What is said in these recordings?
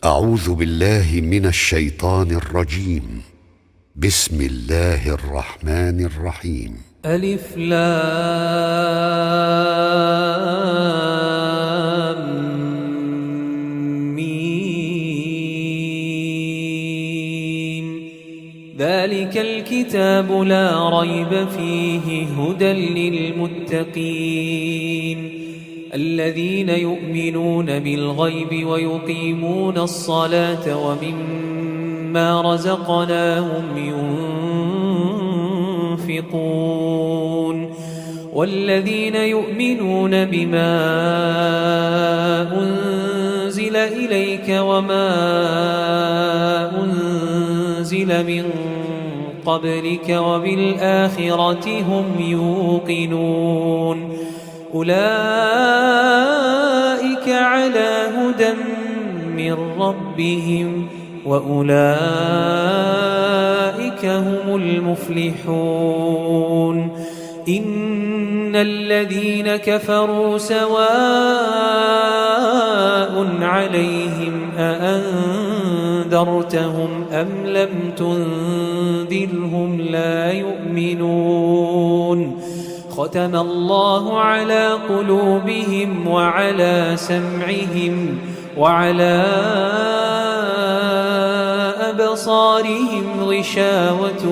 أعوذ بالله من الشيطان الرجيم. بسم الله الرحمن الرحيم. ألف لام ميم. ذلك الكتاب لا ريب فيه هدى للمتقين الذين يؤمنون بالغيب ويقيمون الصلاة ومما رزقناهم ينفقون والذين يؤمنون بما أنزل إليك وما أنزل من قبلك وبالآخرة هم يوقنون أولئك على هدى من ربهم وأولئك هم المفلحون. إن الذين كفروا سواء عليهم أأنذرتهم أم لم تنذرهم لا يؤمنون. ختم الله على قلوبهم وعلى سمعهم وعلى أبصارهم غشاوة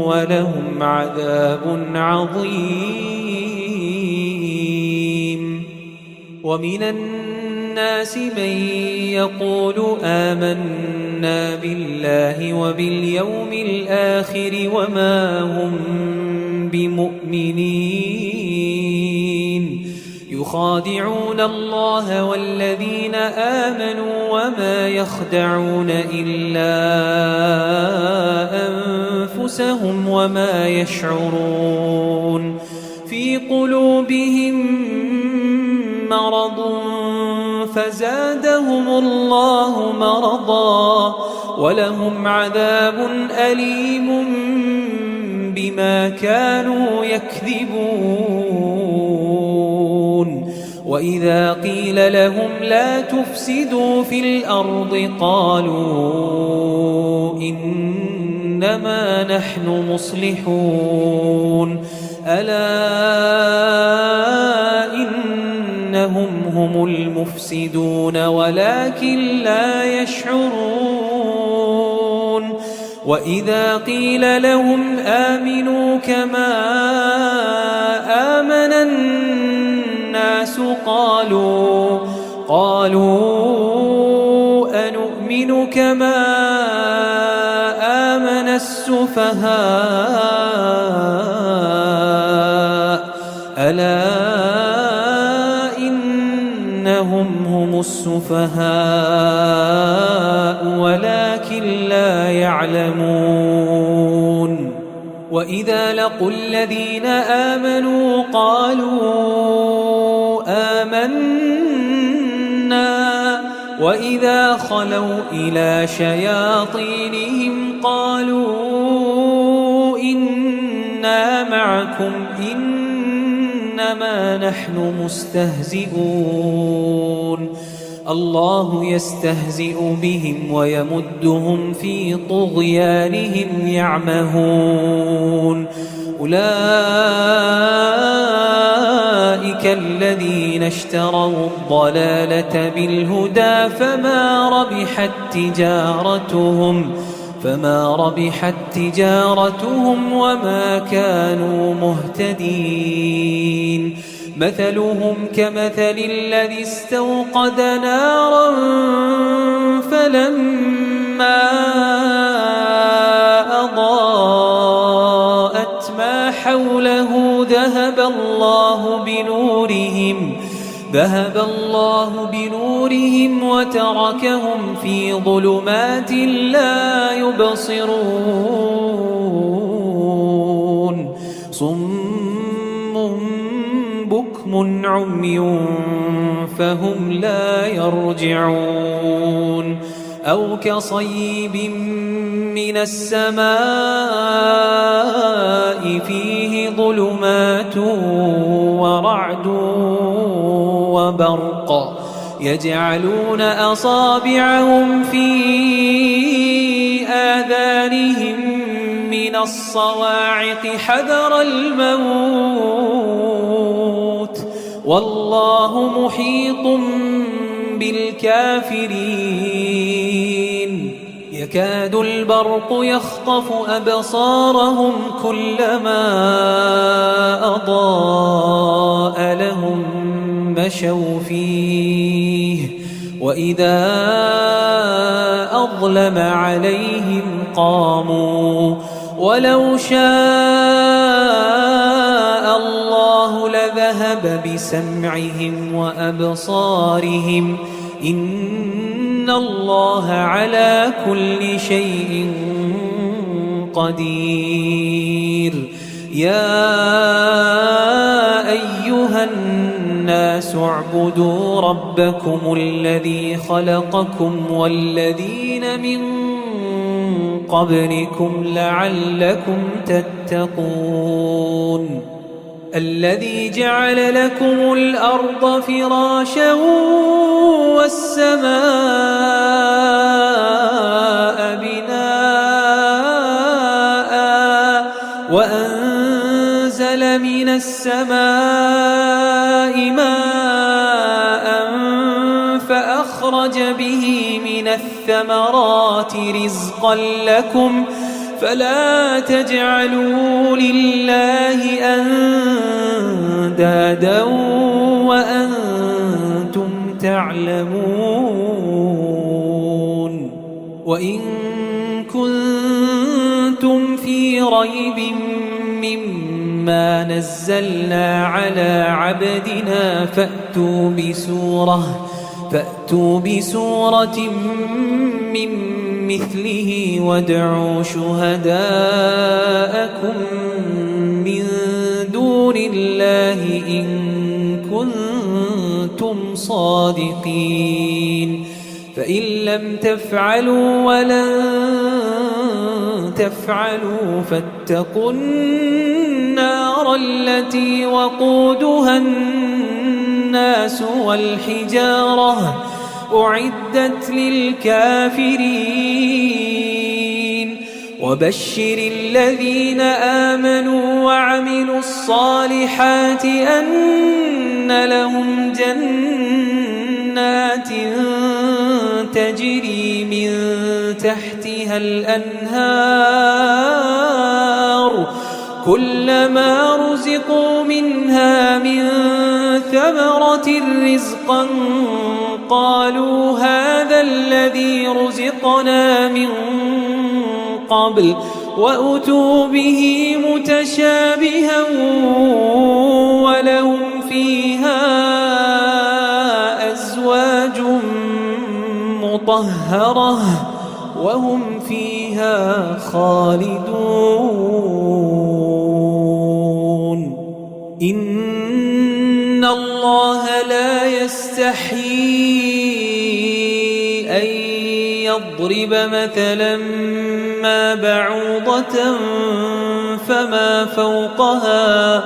ولهم عذاب عظيم. ومن الناس من يقول آمنا بالله وباليوم الآخر وما هم بمؤمنين يخادعون الله والذين آمنوا وما يخدعون إلا أنفسهم وما يشعرون. في قلوبهم مرض فزادهم الله مرضا ولهم عذاب أليم بما كانوا يكذبون. وإذا قيل لهم لا تفسدوا في الأرض قالوا إنما نحن مصلحون ألا إنهم هم المفسدون ولكن لا يشعرون. وإذا قيل لهم آمنوا كما آمن الناس قالوا أنؤمن كما آمن السفهاء ألا إنهم هم السفهاء ولكن لا يعلمون. وإذا لقوا الذين آمنوا قالوا آمنا وإذا خلوا إلى شياطينهم قالوا إنا معكم إنما نحن مستهزئون. الله يستهزئ بهم ويمدهم في طغيانهم يعمهون. أولئك الذين اشتروا الضلالة بالهدى فما ربحت تجارتهم وما كانوا مهتدين. مثلهم كمثل الذي استوقد نارا فلما أضاءت ما حوله ذهب الله بنورهم وتركهم في ظلمات لا يبصرون. صم بكم عمي فهم لا يرجعون. أو كصيب من السماء فيه ظلمات ورعد وبرق يجعلون أصابعهم في آذانهم من الصواعق حذر الموت والله محيط بالكافرين يكاد البرق يخطف أبصارهم كلما أضاء لهم مشوا فيه وإذا أظلم عليهم قاموا ولو شاء الله لذهب بسمعهم وأبصارهم إن الله على كل شيء قدير يا أيها الناس اعبدوا ربكم الذي خلقكم والذين من قبلكم لعلكم تتقون الذي جعل لكم الأرض فراشا والسماء بناء وأنزل من السماء ماء فأخرج به من الثمرات رزقا لكم فلا تجعلوا لله أندادا وأنتم تعلمون وإن كنتم في ريب مما نزلنا على عبدنا فأتوا بسورة من مثله وادعوا شهداءكم من دون الله إن كنتم صادقين فإن لم تفعلوا ولن تفعلوا فاتقوا النار التي وقودها الناس والحجارة أعدت للكافرين وبشر الذين آمنوا وعملوا الصالحات أن لهم جنات تجري من تحتها الأنهار كلما رزقوا منها من ثمرة رزقا قالوا هذا الذي رزقنا من قبل وأتوا به متشابها ولهم فيها أزواج مطهرة وهم فيها خالدون إن الله لا يستحيي أن يضرب مثلا ما بعوضة فما فوقها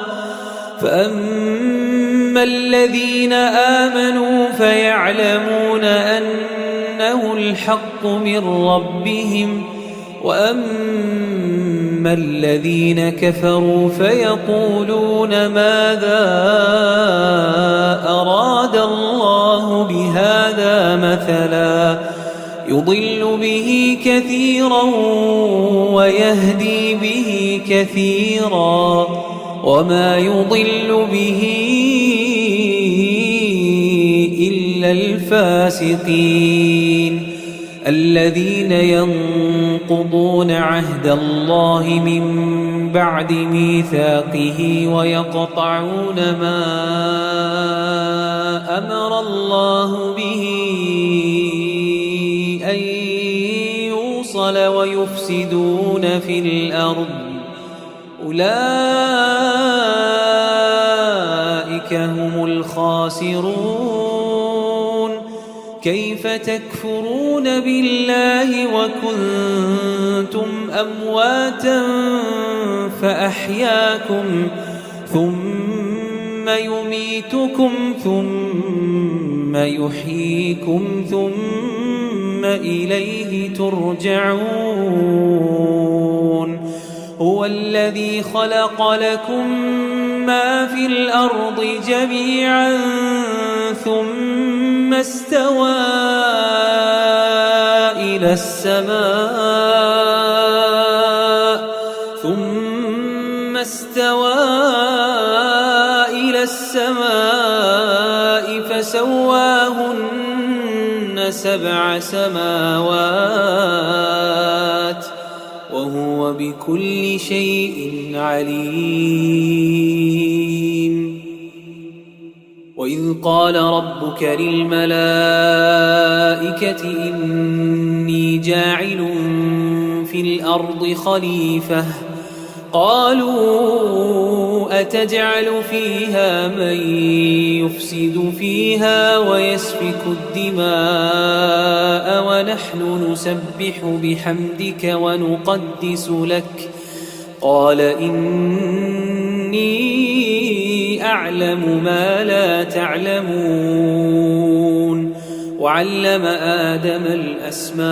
فأما الذين آمنوا فيعلمون أنه الحق من ربهم وأما الذين كفروا فيقولون ماذا أراد الله بهذا مثلا يضل به كثيرا ويهدي به كثيرا وما يضل به إلا الفاسقين الذين ينقضون عهد الله من بعد ميثاقه ويقطعون ما أمر الله به أن يوصل ويفسدون في الأرض أولئك هم الخاسرون كيف تكفرون بالله وكنتم أمواتا فأحياكم ثم يميتكم ثم ثم يحييكم ثم إليه ترجعون هو الذي خلق لكم ما في الأرض جميعا ثم استوى إلى السماء فسواهن 7 سماوات وهو بكل شيء عليم وإذ قال ربك للملائكة إني جاعل في الأرض خليفة قالوا أتجعل فيها من يفسد فيها ويسفك الدماء ونحن نسبح بحمدك ونقدس لك قال إني أعلم ما لا تعلمون وعلم آدم الأسماء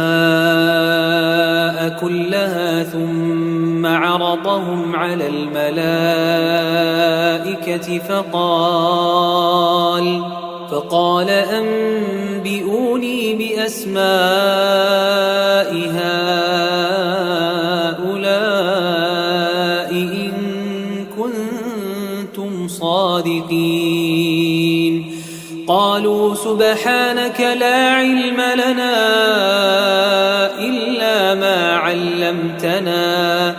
كلها ثم عرضهم على الملائكة فقال أنبئوني بأسماء هؤلاء إن كنتم صادقين قالوا سبحانك لا علم لنا إلا ما علمتنا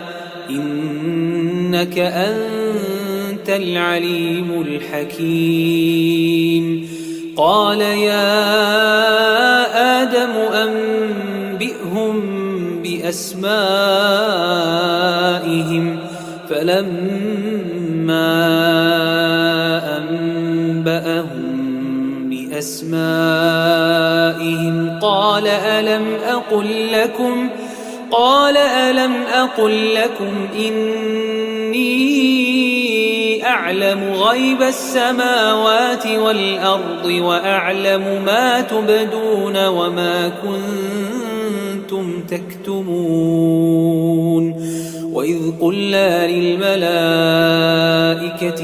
إنك أنت العليم الحكيم قال يا آدم أنبئهم بأسمائهم فلما أنبأهم بأسمائهم قال ألم أقل لكم إني أعلم غيب السماوات والأرض وأعلم ما تبدون وما كنتم تكتمون وإذ قلنا للملائكة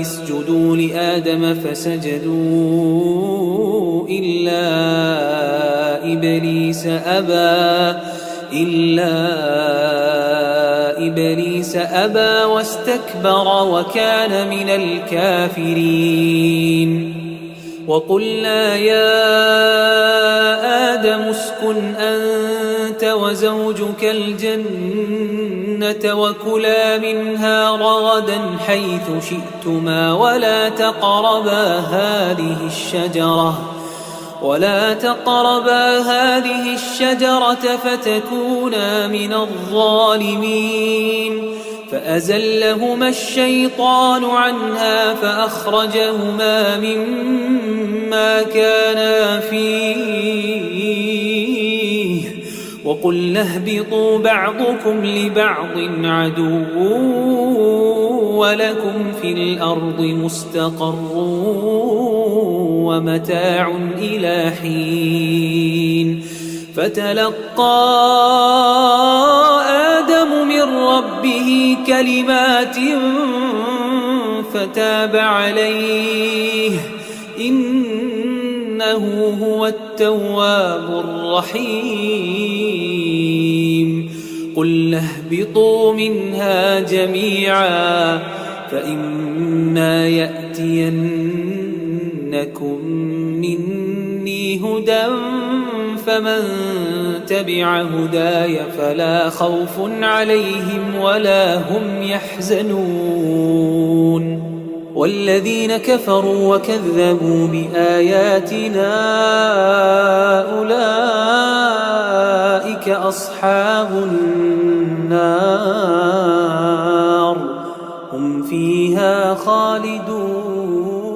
اسجدوا لآدم فسجدوا إلا إبليس أبى واستكبر وكان من الكافرين وقلنا يا آدم اسكن أنت وزوجك الجنة وكلا منها رغدا حيث شئتما ولا تقربا هذه الشجرة فتكونا من الظالمين فأزلهما الشيطان عنها فأخرجهما مما كانا فيه وقلنا اهبطوا بعضكم لبعض عدو ولكم في الأرض مستقر ومتاع إلى حين فتلقى آدم من ربه كلمات فتاب عليه إنه هو التواب الرحيم قلنا اهبطوا منها جميعا فإما يأتينكم مني هدى فمن تبع هداي فلا خوف عليهم ولا هم يحزنون والذين كفروا وكذبوا بآياتنا أولئك أصحاب النار هم فيها خالدون